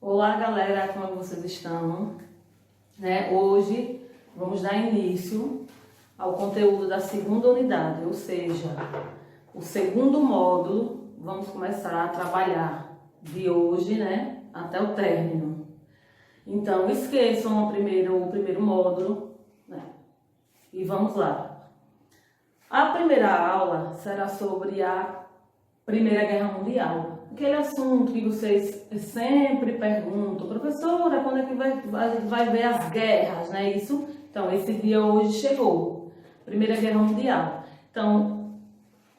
Olá galera, como vocês estão? Hoje vamos dar início ao conteúdo da segunda unidade, ou seja, o segundo módulo. Vamos começar a trabalhar de hoje, até o término. Então esqueçam o primeiro módulo, e vamos lá. A primeira aula será sobre a Primeira Guerra Mundial. Aquele assunto que vocês sempre perguntam, professora, quando é que vai ver as guerras, não é isso? Então, esse dia hoje chegou, Primeira Guerra Mundial. Então,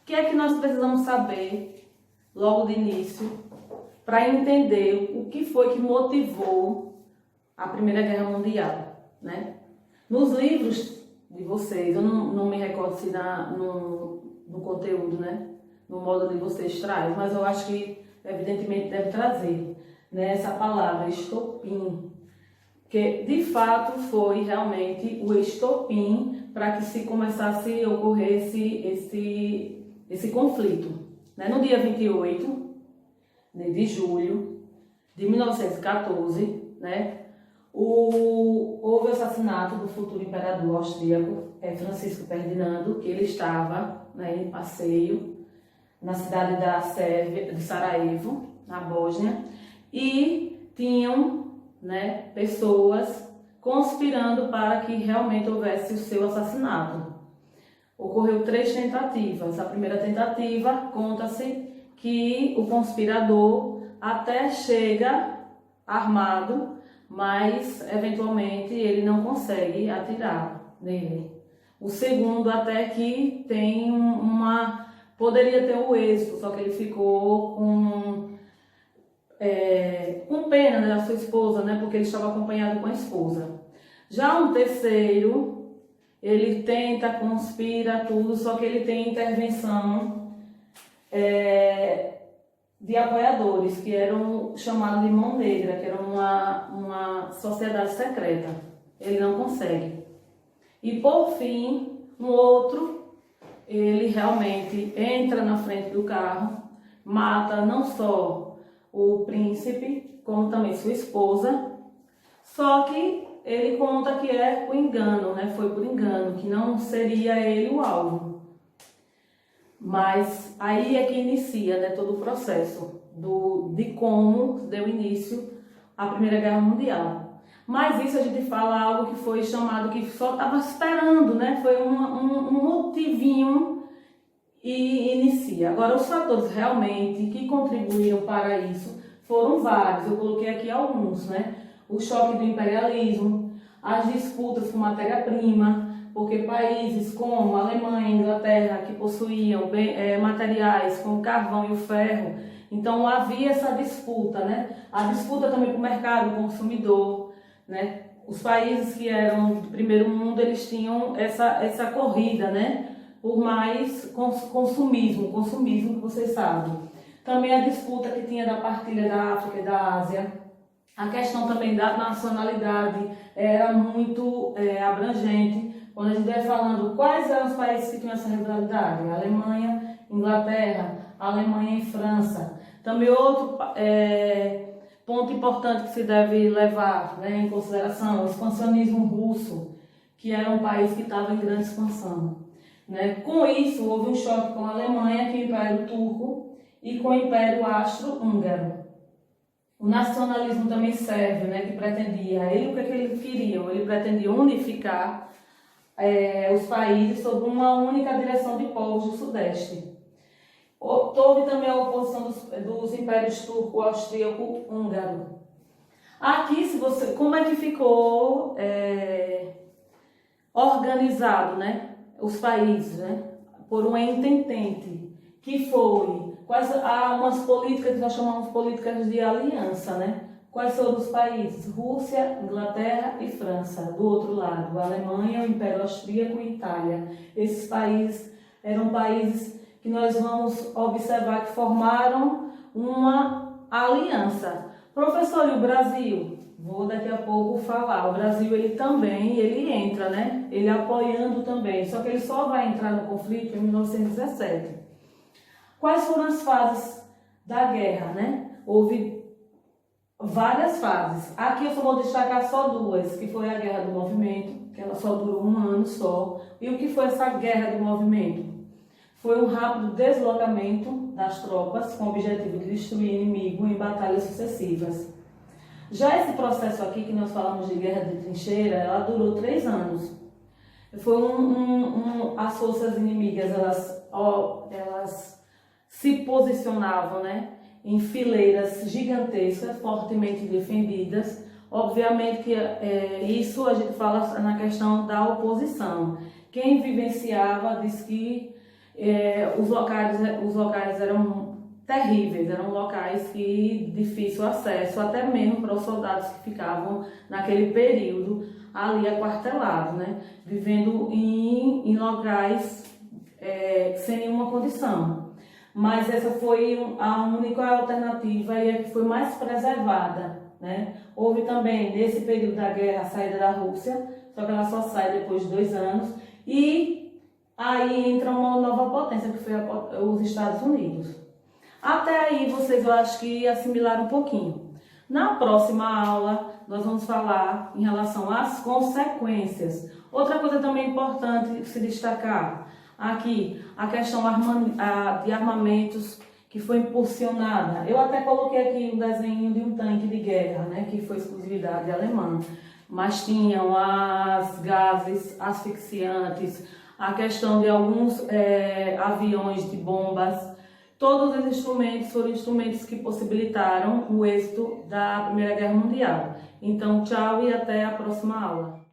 o que é que nós precisamos saber logo de início para entender o que foi que motivou a Primeira Guerra Mundial, Nos livros de vocês, eu não me recordo se no conteúdo, no módulo de vocês traz, mas eu acho que evidentemente deve trazer essa palavra estopim, que de fato foi realmente o estopim para que se começasse a ocorrer esse conflito. No dia 28 de julho de 1914, houve o assassinato do futuro imperador austríaco, Francisco Ferdinando, que ele estava em passeio na cidade da Sérvia, de Sarajevo, na Bósnia, e tinham pessoas conspirando para que realmente houvesse o seu assassinato. Ocorreu 3 tentativas. A primeira tentativa, conta-se que o conspirador até chega armado, mas eventualmente ele não consegue atirar nele. O segundo até que tem poderia ter o êxito, só que ele ficou com pena da sua esposa, porque ele estava acompanhado com a esposa. Já um terceiro, ele tenta, conspira tudo, só que ele tem intervenção de apoiadores, que eram chamados de Mão Negra, que era uma sociedade secreta. Ele não consegue. E por fim, um outro, ele realmente entra na frente do carro, mata não só o príncipe, como também sua esposa, só que ele conta que é por engano, foi por engano, que não seria ele o alvo. Mas aí é que inicia todo o processo de como deu início à Primeira Guerra Mundial. Mas isso a gente fala algo que foi chamado, que só estava esperando, foi um motivinho e inicia. Agora, os fatores realmente que contribuíram para isso foram vários. Eu coloquei aqui alguns, O choque do imperialismo, as disputas por matéria-prima, porque países como a Alemanha e a Inglaterra, que possuíam materiais como o carvão e o ferro, então havia essa disputa, A disputa também para o mercado consumidor, Os países que eram do primeiro mundo, eles tinham essa corrida, por mais consumismo que vocês sabem. Também a disputa que tinha da partilha da África e da Ásia. A questão também da nacionalidade era muito abrangente. Quando a gente vai falando quais eram os países que tinham essa rivalidade, Alemanha, Inglaterra, Alemanha e França. Também outro ponto importante que se deve levar em consideração, o expansionismo russo, que era um país que estava em grande expansão. Com isso, houve um choque com a Alemanha, que é o Império Turco, e com o Império Austro-Húngaro. O nacionalismo também serve, que pretendia, o que eles queriam? Ele pretendia unificar os países sob uma única direção de povos do Sudeste. Houve também a oposição dos impérios turco, austríaco, húngaro. Aqui, como é que ficou organizado, os países, por um ententente, que foi há umas políticas que nós chamamos de políticas de aliança, Quais foram os países? Rússia, Inglaterra e França. Do outro lado, a Alemanha, o Império Austríaco e Itália. Esses países eram países que nós vamos observar que formaram uma aliança. Professor, e o Brasil? Vou daqui a pouco falar. O Brasil, ele entra, Ele apoiando também. Só que ele só vai entrar no conflito em 1917. Quais foram as fases da guerra, Houve várias fases. Aqui eu só vou destacar só duas, que foi a Guerra do Movimento, que ela só durou um ano só. E o que foi essa Guerra do Movimento? Foi um rápido deslocamento das tropas com o objetivo de destruir o inimigo em batalhas sucessivas. Já esse processo aqui, que nós falamos de guerra de trincheira, ela durou 3 anos. Foi as forças inimigas, elas se posicionavam, né, em fileiras gigantescas, fortemente defendidas. Obviamente que isso a gente fala na questão da oposição. Quem vivenciava diz que os locais eram terríveis, eram locais de difícil acesso, até mesmo para os soldados que ficavam naquele período ali aquartelados, né? Vivendo em locais sem nenhuma condição. Mas essa foi a única alternativa e a que foi mais preservada, né? Houve também, nesse período da guerra, a saída da Rússia, só que ela só sai depois de 2 anos, e aí entra uma nova potência, que foi os Estados Unidos. Até aí vocês, eu acho que assimilaram um pouquinho. Na próxima aula, nós vamos falar em relação às consequências. Outra coisa também importante se destacar aqui, a questão de armamentos que foi impulsionada. Eu até coloquei aqui um desenho de um tanque de guerra, né, que foi exclusividade alemã. Mas tinham as gases asfixiantes, a questão de alguns aviões de bombas. Todos os instrumentos foram instrumentos que possibilitaram o êxito da Primeira Guerra Mundial. Então, tchau e até a próxima aula.